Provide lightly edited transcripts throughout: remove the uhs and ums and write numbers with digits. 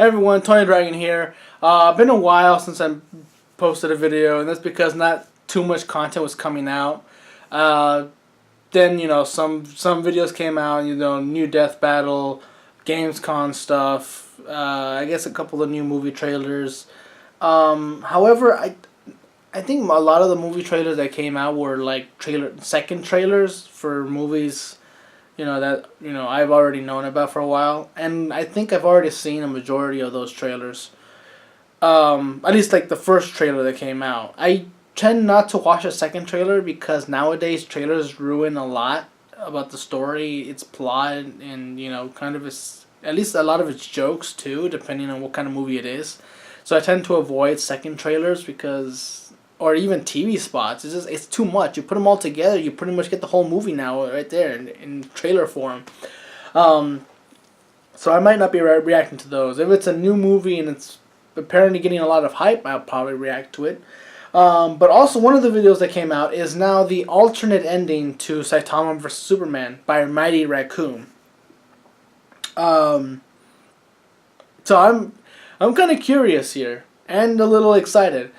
Hey everyone, Tony Dragon here. Been a while since I posted a video, and that's because not too much content was coming out. Then some videos came out. New Death Battle, Gamescom stuff. I guess a couple of new movie trailers. However, I think a lot of the movie trailers that came out were like second trailers for movies that I've already known about for a while, and I think I've already seen a majority of those trailers. At least like the first trailer that came out. I tend not to watch a second trailer because nowadays trailers ruin a lot about the story, its plot, and kind of its, at least a lot of its jokes too, depending on what kind of movie it is. So I tend to avoid second trailers or even TV spots. It's too much. You put them all together, you pretty much get the whole movie now right there in trailer form. So I might not be reacting to those. If it's a new movie and it's apparently getting a lot of hype, I'll probably react to it. But also one of the videos that came out is now the alternate ending to Saitama vs. Superman by Mighty Raccoon. So I'm kind of curious here and a little excited.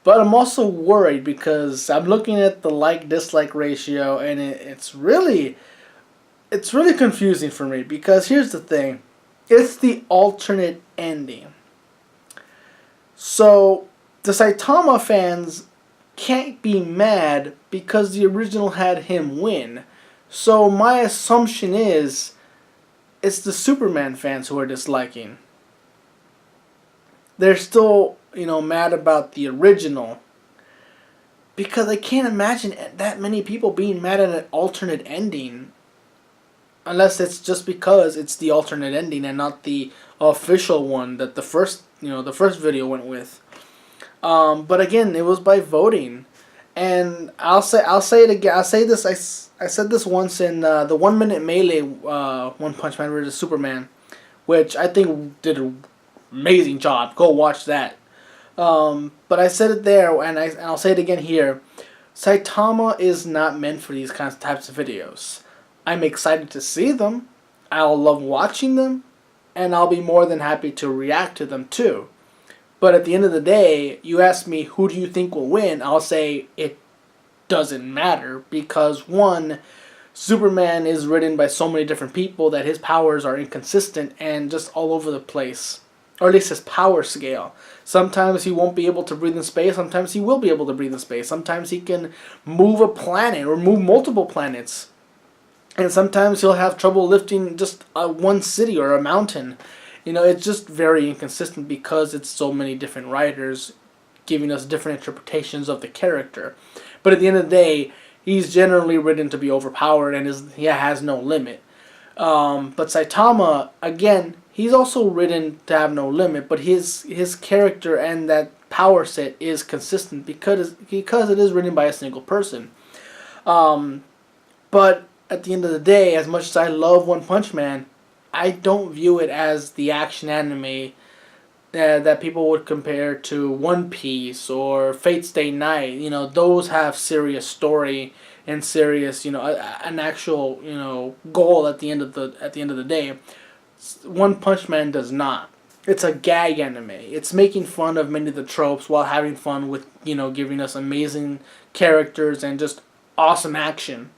But I'm also worried because I'm looking at the like-dislike ratio, and it's really confusing for me, because here's the thing. It's the alternate ending. So the Saitama fans can't be mad because the original had him win. So my assumption is it's the Superman fans who are disliking. They're still mad about the original, because I can't imagine that many people being mad at an alternate ending, unless it's just because it's the alternate ending and not the official one that the first video went with. But again, it was by voting, and I'll say it again. I'll say this. I said this once in the 1 Minute Melee One Punch Man vs. Superman, which I think did an amazing job. Go watch that. But I said it there, and I'll say it again here. Saitama is not meant for these types of videos. I'm excited to see them. I'll love watching them, and I'll be more than happy to react to them too. But at the end of the day, you ask me who do you think will win, I'll say it doesn't matter, because one, Superman is written by so many different people that his powers are inconsistent and just all over the place. Or at least his power scale. Sometimes he won't be able to breathe in space. Sometimes he will be able to breathe in space. Sometimes he can move a planet or move multiple planets. And sometimes he'll have trouble lifting just one city or a mountain. It's just very inconsistent because it's so many different writers giving us different interpretations of the character. But at the end of the day, he's generally written to be overpowered and he has no limit. But Saitama, again, he's also written to have no limit, but his character and that power set is consistent because it is written by a single person. But at the end of the day, as much as I love One Punch Man, I don't view it as the action anime that people would compare to One Piece or Fate Stay Night. Those have serious story and serious, an actual, goal at the end of the day. One Punch Man does not. It's a gag anime. It's making fun of many of the tropes while having fun with, giving us amazing characters and just awesome action.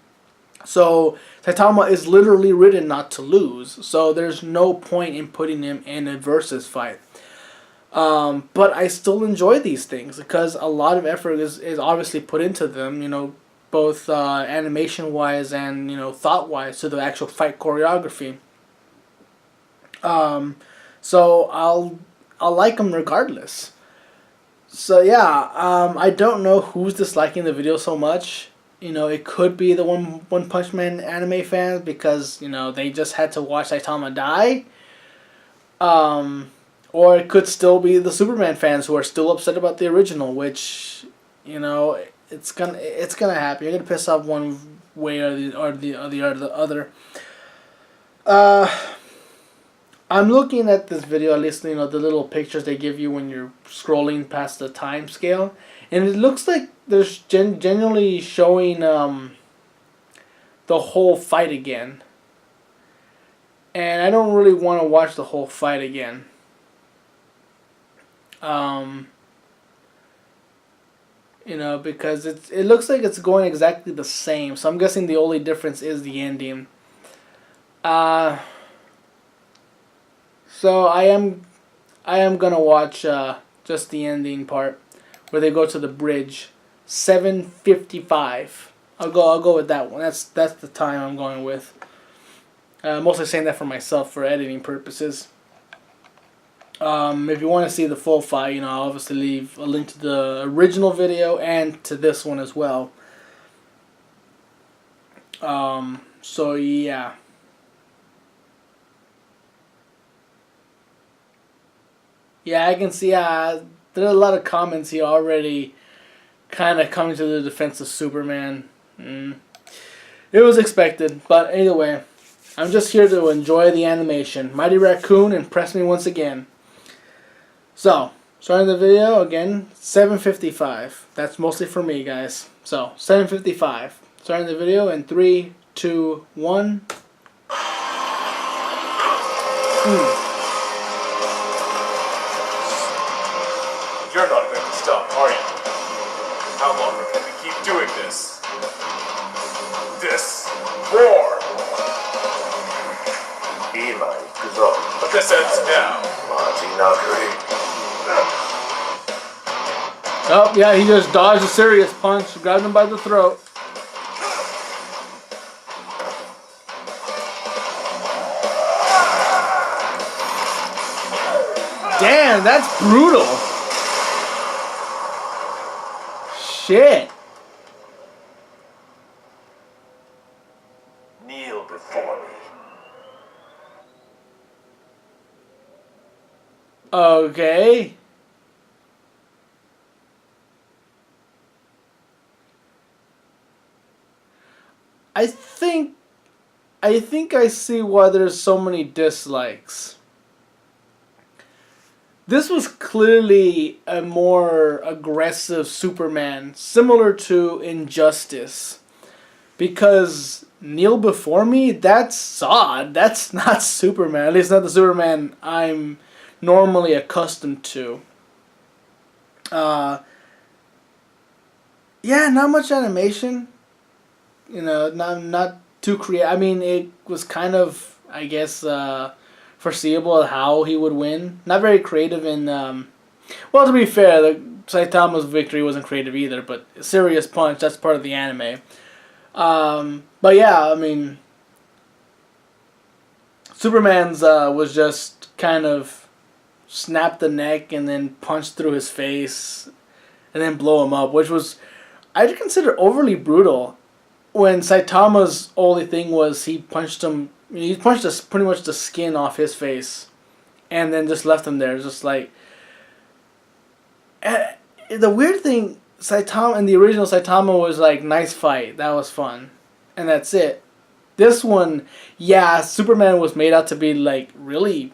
So Saitama is literally written not to lose. So there's no point in putting him in a versus fight. But I still enjoy these things because a lot of effort is obviously put into them, both animation-wise and, thought-wise to the actual fight choreography. So I'll like them regardless. So yeah, I don't know who's disliking the video so much. It could be the One Punch Man anime fans because, they just had to watch Saitama die. Or it could still be the Superman fans who are still upset about the original, which, it's gonna happen. You're gonna piss off one way or the other. I'm looking at this video, at least, the little pictures they give you when you're scrolling past the time scale. And it looks like they're genuinely showing the whole fight again. And I don't really want to watch the whole fight again. Um, because it looks like it's going exactly the same. So I'm guessing the only difference is the ending. Uh, so I am gonna watch just the ending part where they go to the bridge. 7:55. I'll go with that one. That's the time I'm going with. Mostly saying that for myself for editing purposes. If you want to see the full fight, I'll obviously leave a link to the original video and to this one as well. So yeah. Yeah, I can see there are a lot of comments here already kind of coming to the defense of Superman. It was expected, but anyway, I'm just here to enjoy the animation. Mighty Raccoon, impress me once again. So, starting the video again, 7:55. That's mostly for me, guys. So, 7:55. Starting the video in 3, 2, 1. You're not going to stop, are you? How long can we keep doing this? This war! But this ends now. Oh, yeah, he just dodged a serious punch, grabbed him by the throat. Damn, that's brutal. Shit. Kneel before me. Okay. I think I see why there's so many dislikes. This was clearly a more aggressive Superman, similar to Injustice. Because kneel before me, that's Zod. That's not Superman. At least not the Superman I'm normally accustomed to. Yeah, not much animation. Not too creative. I mean, it was kind of, I guess, foreseeable how he would win. Not very creative in. Well, to be fair, Saitama's victory wasn't creative either. But serious punch. That's part of the anime. But yeah, I mean, Superman's was just kind of snap the neck and then punch through his face and then blow him up, which was I'd consider overly brutal. When Saitama's only thing was he punched him, he punched pretty much the skin off his face, and then just left him there, just like. The weird thing, Saitama in the original Saitama was like nice fight, that was fun, and that's it. This one, yeah, Superman was made out to be like really,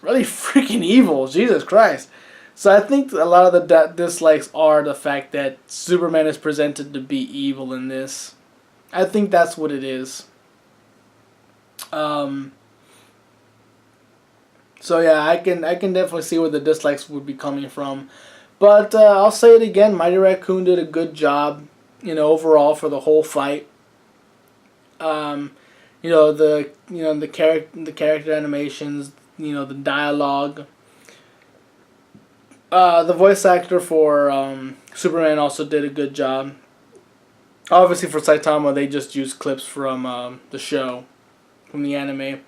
really freaking evil. Jesus Christ. So I think a lot of the dislikes are the fact that Superman is presented to be evil in this. I think that's what it is. So yeah, I can definitely see where the dislikes would be coming from. But I'll say it again, Mighty Raccoon did a good job, overall for the whole fight. The character animations, the dialogue. The voice actor for Superman also did a good job. Obviously for Saitama, they just used clips from the show, from the anime.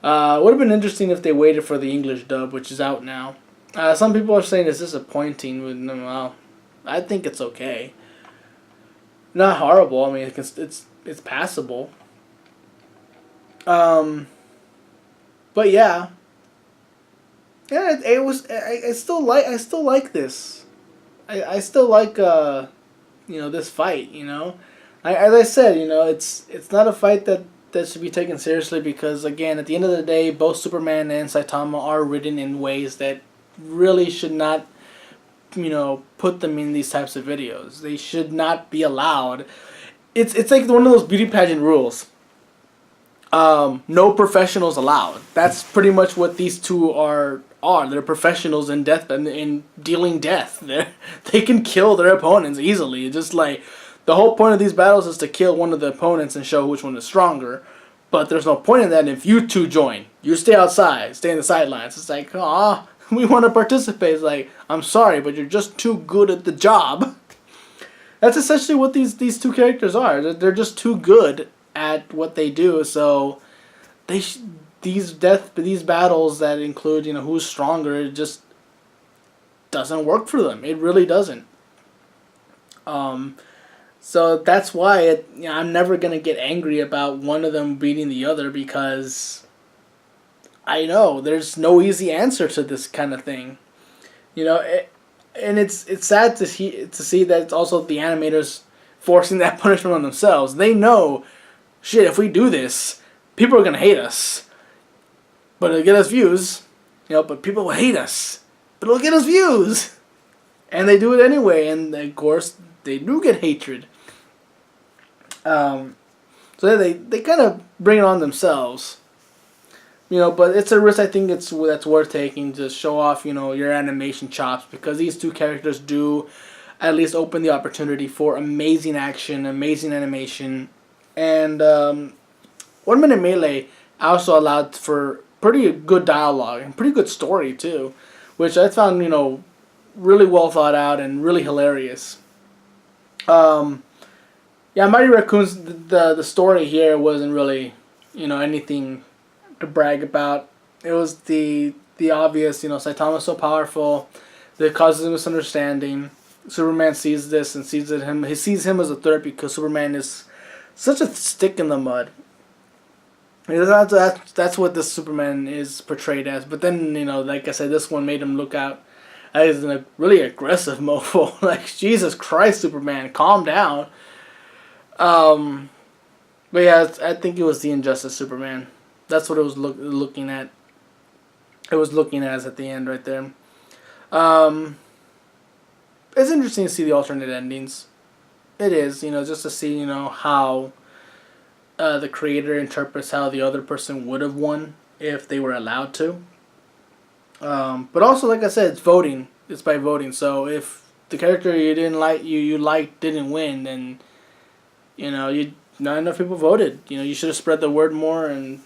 Would have been interesting if they waited for the English dub, which is out now. Some people are saying it's disappointing. Well, I think it's okay. Not horrible. I mean, it's passable. But yeah. Yeah, it was. I still like this. I still like this fight. As I said, it's not a fight that should be taken seriously because again, at the end of the day, both Superman and Saitama are written in ways that really should not, put them in these types of videos. They should not be allowed. It's like one of those beauty pageant rules. No professionals allowed. That's pretty much what these two are. They're professionals in death and in dealing death. They can kill their opponents easily. Just like the whole point of these battles is to kill one of the opponents and show which one is stronger. But there's no point in that if you two join. You stay outside, stay in the sidelines. It's like, we want to participate. It's like, I'm sorry, but you're just too good at the job. That's essentially what these two characters are. They're just too good at what they do. So these battles that include who's stronger, it just doesn't work for them. It really doesn't. So that's why I'm never gonna get angry about one of them beating the other, because I know there's no easy answer to this kind of thing. And it's sad to see that it's also the animators forcing that punishment on themselves. They know, shit, if we do this, people are gonna hate us, but it'll get us views. But people will hate us, but it'll get us views, and they do it anyway. And of course, they do get hatred. So they kind of bring it on themselves. But it's a risk I think that's worth taking to show off, your animation chops, because these two characters do at least open the opportunity for amazing action, amazing animation, and 1 Minute Melee also allowed for pretty good dialogue and pretty good story too, which I found, really well thought out and really hilarious. Yeah, Mighty Raccoons, the story here wasn't really, anything to brag about. It was the obvious, Saitama's so powerful that it causes a misunderstanding. Superman sees this and sees he sees him as a threat because Superman is such a stick in the mud. That's what this Superman is portrayed as. But then, like I said, this one made him look out as a really aggressive mofo. Like, Jesus Christ, Superman, calm down. But yeah, I think it was the Injustice Superman. That's what it was looking at. It was looking at at the end right there. It's interesting to see the alternate endings. It is, just to see, how the creator interprets how the other person would have won if they were allowed to. But also, like I said, it's voting. It's by voting. So if the character you didn't like, you liked, didn't win, then not enough people voted. You should have spread the word more, and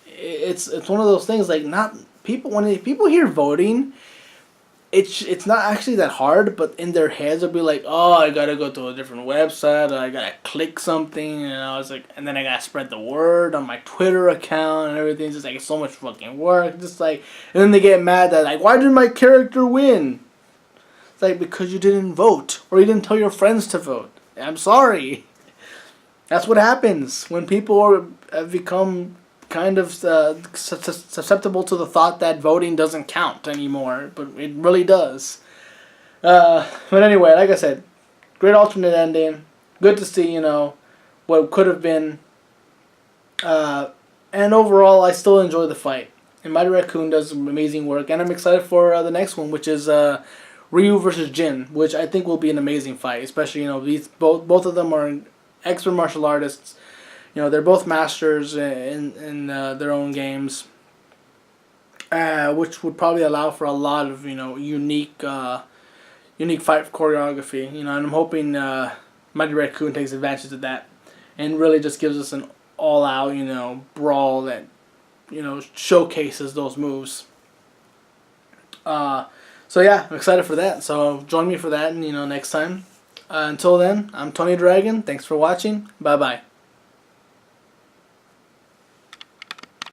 it's one of those things like not people when people hear voting, it's not actually that hard, but in their heads they'll be like, oh, I gotta go to a different website, or I gotta click something, it's like, and then I gotta spread the word on my Twitter account and everything. It's just like, it's so much fucking work. Just like, and then they get mad that like, why did my character win? It's like, because you didn't vote, or you didn't tell your friends to vote. I'm sorry. That's what happens when people have become kind of susceptible to the thought that voting doesn't count anymore, but it really does. But anyway, like I said, great alternate ending. Good to see, what could have been. And overall, I still enjoy the fight. And Mighty Raccoon does amazing work, and I'm excited for the next one, which is Ryu versus Jin, which I think will be an amazing fight. Especially, these both of them are expert martial artists. They're both masters in their own games, which would probably allow for a lot of unique fight choreography. And I'm hoping Mighty Raccoon takes advantage of that, and really just gives us an all-out brawl that showcases those moves. So yeah, I'm excited for that. So join me for that, next time. Until then, I'm Tony Dragon. Thanks for watching. Bye bye.